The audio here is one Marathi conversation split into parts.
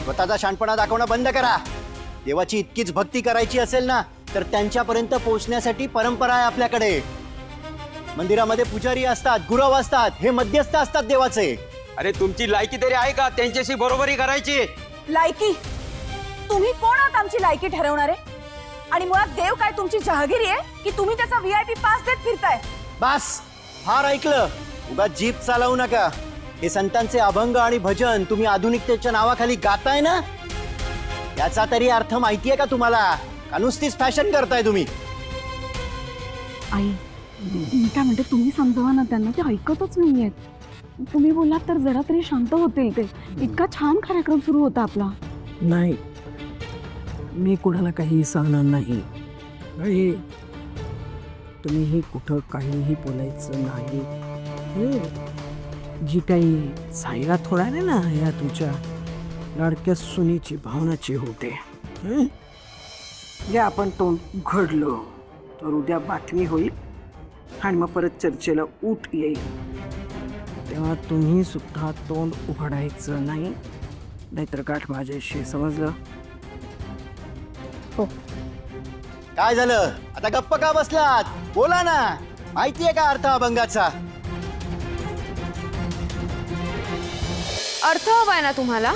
स्वतःचा शहाणपणा दाखवणं बंद करा. देवाची इतकीच भक्ती करायची असेल ना तर त्यांच्यापर्यंत पोहोचण्यासाठी परंपरा आहे आपल्याकडे. मंदिरामध्ये पुजारी असतात, गुरव असतात, हे मध्यस्थ असतात देवाचे. अरे तुमची लायकी तरी आहे का त्यांच्याशी बरोबरी करायची? लायकी? तुम्ही कोण आहात आमची लायकी ठरवणारे? आणि मुळात देव काय तुमची जहागिरी आहे की तुम्ही त्याचा VIP पास देत फिरताय? बस, फार ऐकलं. उगाच जीप चालवू नका. हे संतांचे अभंग आणि भजन तुम्ही आधुनिकतेच्या नावाखाली गाताय ना, याचा तरी अर्थ माहितीये का तुम्हाला? का नुसतीच फॅशन करताय तुम्ही? आई, मी काय म्हणते, तुम्ही समजावा ना त्यांना, ते ऐकतच नाहीयेत. तुम्ही बोलात तर जरा तरी शांत होतील ते. इतका छान कार्यक्रम सुरू होता आपला. नाही, मी कुणाला काही सांगणार नाही. आणि तुम्हीही कुठं काहीही बोलायचं नाही. जी काही जाहिरात होणार आहे ना या तुमच्या लाडक्या सुनीची भावनाची होते, जे आपण तोंड उघडलो तर उद्या बातमी होईल आणि मग परत चर्चेला ऊट येईल. तेव्हा तुम्ही सुद्धा तोंड उघडायचं नाही, नाहीतर गाठ माझ्याशी. समजलं? हो. काय झालं आता? गप्प का बसलात? बोला ना. माहितीये का अर्थ अभंगाचा? अर्थ हवाय ना तुम्हाला?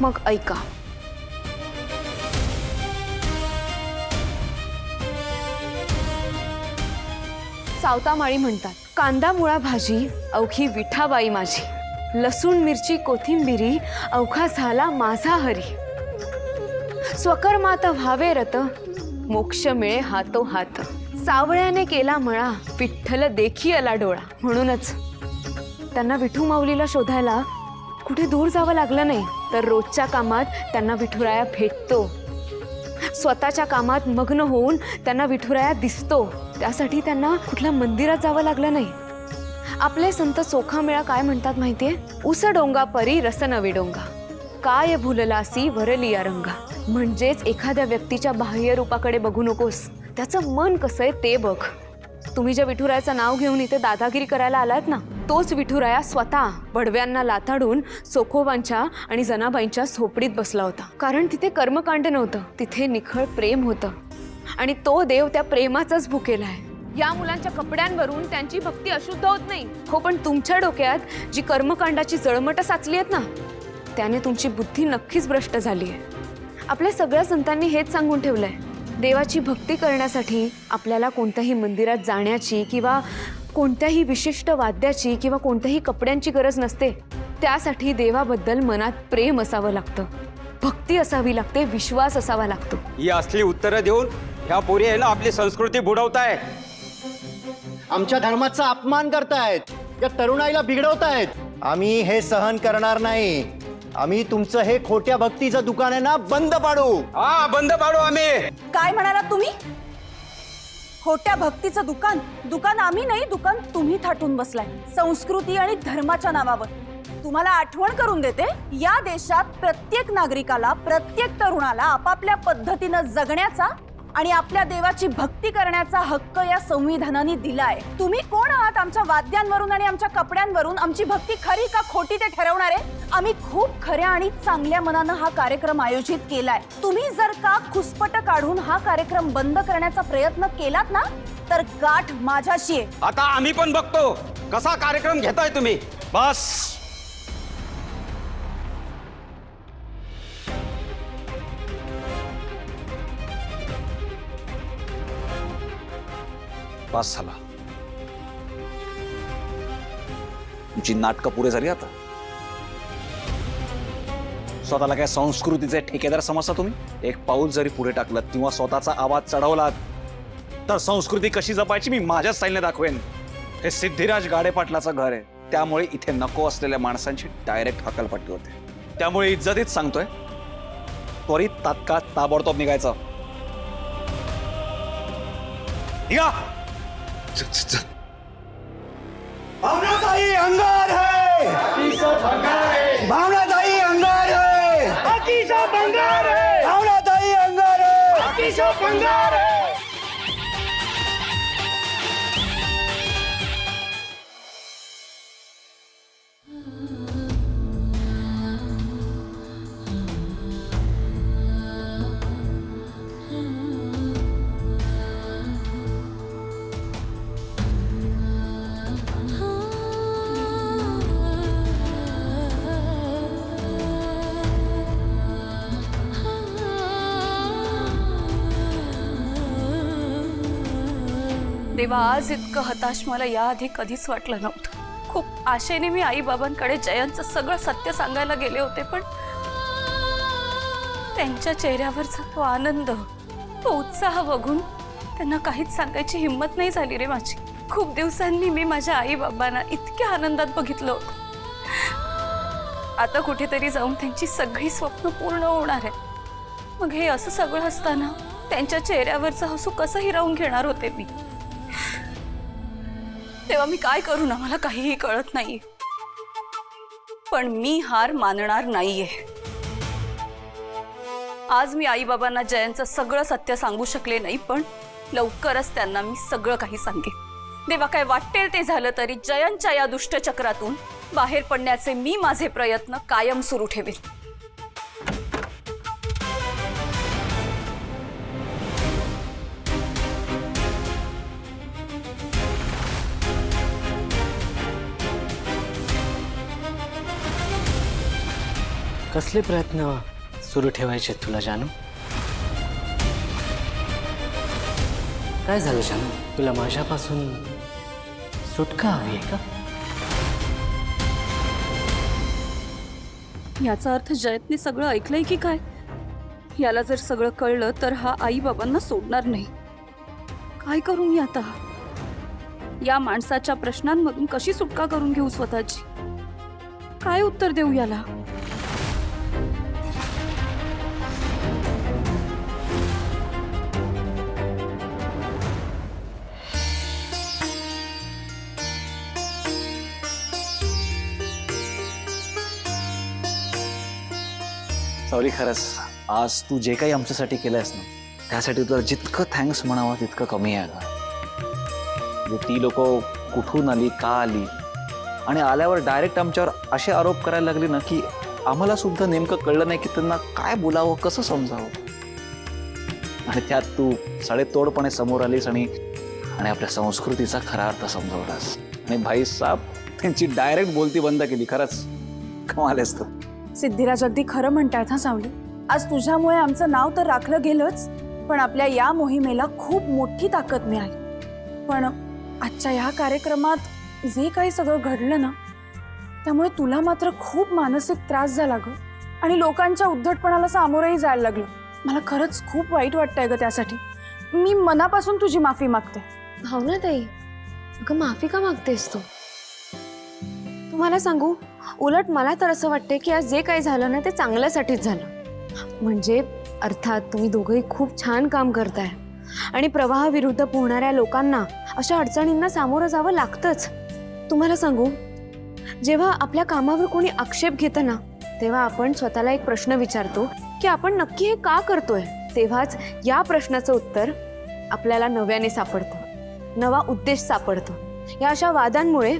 मग ऐका. सावतामाळी म्हणतात, कांदा मुळा भाजी अवघी विठाबाई माझी, लसूण मिरची कोथिंबिरी अवघा झाला माझा हरी, स्वकर्मात व्हावे रत मोक्ष मिळे हातो हात, सावळ्याने केला मळा विठ्ठल देखी आला डोळा. म्हणूनच त्यांना विठू माऊलीला शोधायला कुठे दूर जावं लागलं नाही, तर रोजच्या कामात त्यांना विठुराया भेटतो. स्वतःच्या कामात मग्न होऊन त्यांना विठुराया दिसतो. त्यासाठी त्यांना कुठल्या मंदिरात जावं लागलं नाही. आपले संत चोखामेळा काय म्हणतात माहितीये? उस डोंगा परी रस नवी डोंगा, काय भुललासी वरलिया रंगा. म्हणजेच एखाद्या व्यक्तीच्या बाह्य रूपाकडे बघू नकोस, त्याचं मन कसं आहे ते बघ. तुम्ही ज्या विठुरायाचं नाव घेऊन इथे दादागिरी करायला आलात ना, तोच विठुराया स्वतः बडव्यांना लाथाडून सोखोबांच्या आणि जनाबाईंच्या झोपडीत बसला होता. कारण तिथे कर्मकांड नव्हतं, तिथे निखळ प्रेम होतं. आणि तो देव त्या प्रेमाचाच भुकेला आहे. या मुलांच्या कपड्यांवरून त्यांची भक्ती अशुद्ध होत नाही हो, पण तुमच्या डोक्यात जी कर्मकांडाची जळमटं साचली आहेत ना, त्याने तुमची बुद्धी नक्कीच भ्रष्ट झाली आहे. आपल्या सगळ्या संतांनी हेच सांगून ठेवलंय, देवाची भक्ती करण्यासाठी आपल्याला कोणत्याही मंदिरात जाण्याची किंवा कोणत्याही विशिष्ट वाद्याची किंवा कोणत्याही कपड्यांची गरज नसते. त्यासाठी देवाबद्दल मनात प्रेम असावं लागतं, भक्ती असावी लागते, विश्वास असावा लागतो. ही असली उत्तरं देऊन ह्या पोरी आहे ना आपली संस्कृती बुडवताय. आमच्या धर्माचा अपमान करतायत, या तरुणाईला बिघडवतायत. आम्ही हे सहन करणार नाही. आम्ही तुमचं हे खोट्या भक्तीचं दुकान आहे ना बंद पाडू. हा, बंद पाडू आम्ही. काय म्हणालात तुम्ही? खोट्या भक्तीचं दुकान? दुकान आम्ही नाही, दुकान तुम्ही थाटून बसलाय संस्कृती आणि धर्माच्या नावावर. तुम्हाला आठवण करून देते, या देशात प्रत्येक नागरिकाला, प्रत्येक तरुणाला आपापल्या पद्धतीनं जगण्याचा आणि आपल्या देवाची भक्ती करण्याचा हक्क या संविधानाने दिलाय. तुम्ही कोण आहात आमच्या वाद्यांवरून आणि आमच्या कपड्यांवरून आमची भक्ती खरी का खोटी ते ठरवणारे? आम्ही खूप खऱ्या आणि चांगल्या मनानं हा कार्यक्रम आयोजित केलाय. तुम्ही जर का खुसपट काढून हा कार्यक्रम बंद करण्याचा प्रयत्न केलात ना, तर गाठ माझ्याशी आहे. आता आम्ही पण बघतो कसा कार्यक्रम घेताय तुम्ही. बस. पास झाला. तुमची नाटकं पुरे झाली. आता स्वतःला काय संस्कृतीचे ठेकेदार समजता तुम्ही? एक पाऊल जरी पुढे टाकलं किंवा स्वतःचा आवाज चढवलात तर संस्कृती कशी जपायची मी माझ्याच स्टाईलने दाखवेन. हे सिद्धिराज गाडे पाटलाचं घर आहे, त्यामुळे इथे नको असलेल्या माणसांची डायरेक्ट हकालपट्टी होते. त्यामुळे इज्जतीत सांगतोय, त्वरित तात्काळ ताबडतोब निघायचं. निघा. भावनाताई अंगार है, भावनाताई अंगार है, भावनाताई अंगार है. देवा, आज इतकं हताश मला याआधी कधीच वाटलं नव्हतं. खूप आशेने मी आई बाबांकडे जयंतचं सगळं सत्य सांगायला गेले होते, पण त्यांच्या चेहऱ्यावरचा तो आनंद, तो उत्साह बघून त्यांना काहीच सांगायची हिंमत नाही झाली रे माझी. खूप दिवसांनी मी माझ्या आई बाबांना इतक्या आनंदात बघितलं होतं. आता कुठेतरी जाऊन त्यांची सगळी स्वप्न पूर्ण होणार आहे. मग हे असं सगळं असताना त्यांच्या चेहऱ्यावरचं हसू कसं हिरावून घेणार होते मी. तेव्हा मी काय करू ना, मला काहीही कळत नाहीये. पण मी हार मानणार नाहीये. आज मी आई बाबांना जयंतचं सगळं सत्य सांगू शकले नाही, पण लवकरच त्यांना मी सगळं काही सांगेन. देवा, काय वाटेल ते झालं तरी जयंतच्या या दुष्टचक्रातून बाहेर पडण्याचे मी माझे प्रयत्न कायम सुरू ठेवेन. कसले प्रयत्न सुरू ठेवायचे तुला जानू? काय झालं जानू? तुला माझ्यापासून सुटका हवी आहे का? याचा अर्थ जयंतने सगळं ऐकलंय की काय? याला जर सगळं कळलं तर हा आई बाबांना सोडणार नाही. काय करू मी आता? या माणसाच्या प्रश्नांमधून कशी सुटका करून घेऊ स्वतःची? काय उत्तर देऊ याला? सावली, खरंच आज तू जे काही आमच्यासाठी केलंयस ना, त्यासाठी तुला जितकं थँक्स म्हणावं तितकं कमी आहे का? म्हणजे ती लोक कुठून आली, का आली, आणि आल्यावर डायरेक्ट आमच्यावर असे आरोप करायला लागले ना की आम्हाला सुद्धा नेमकं कळलं नाही की त्यांना काय बोलावं, कसं समजावं. आणि त्यात तू सडेतोडपणे समोर आलीस आणि आपल्या संस्कृतीचा खरा अर्थ समजवलास. आणि भाई साहेब त्यांची डायरेक्ट बोलती बंद केली. खरंच कमाल आहेस तू. सिद्धिराज, अगदी खरं म्हणतायत हा सावली. आज तुझ्यामुळे आमचं नाव तर राखलं गेलंच, पण आपल्या या मोहिमेला खूप मोठी ताकद मिळाली. पण आजच्या या कार्यक्रमात जे काही सगळं घडलं ना, त्यामुळे तुला मात्र खूप मानसिक त्रास झाला ग, आणि लोकांच्या उद्धटपणाला सामोरंही जायला लागलं. मला खरंच खूप वाईट वाटतंय ग त्यासाठी. मी मनापासून तुझी माफी मागते. भावनाताई, अगं माफी का मागतेस तू? तुम्हाला सांगू, उलट मला तर असं वाटतंय की आज जे काही झालं ना ते चांगल्यासाठीच झालं. म्हणजे अर्थात तुम्ही दोघंही खूप छान काम करताय आणि प्रवाहाविरुद्ध पोहणाऱ्या लोकांना अशा अडचणींना सामोरं जावं लागतंच. तुम्हाला सांगू, जेव्हा आपल्या कामावर कोणी आक्षेप घेतं ना, तेव्हा आपण स्वतःला एक प्रश्न विचारतो की आपण नक्की हे का करतोय. तेव्हाच या प्रश्नाचं उत्तर आपल्याला नव्याने सापडतं, नवा उद्देश सापडतो. या अशा वादांमुळे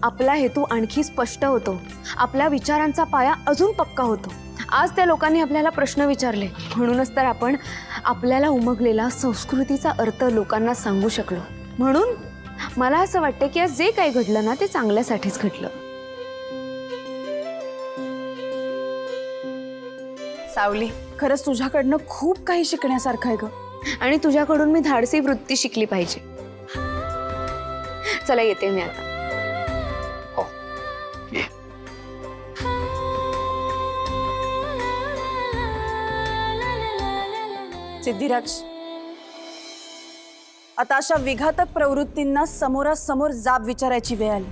आपला हेतू आणखी स्पष्ट होतो, आपल्या विचारांचा पाया अजून पक्का होतो. आज त्या लोकांनी आपल्याला प्रश्न विचारले, म्हणूनच तर आपण आपल्याला उमगलेला संस्कृतीचा अर्थ लोकांना सांगू शकलो. म्हणून मला असं वाटतं की आज जे काही घडलं ना ते चांगल्यासाठीच घडलं. सावली, खरंच तुझ्याकडनं खूप काही शिकण्यासारखं आहे ग. आणि तुझ्याकडून मी धाडसी वृत्ती शिकली पाहिजे. चला, येते मी आता. हो, ये. सिद्धिराज, आता अशा विघातक प्रवृत्तींना समोरासमोर जाब विचारायची वेळ आली.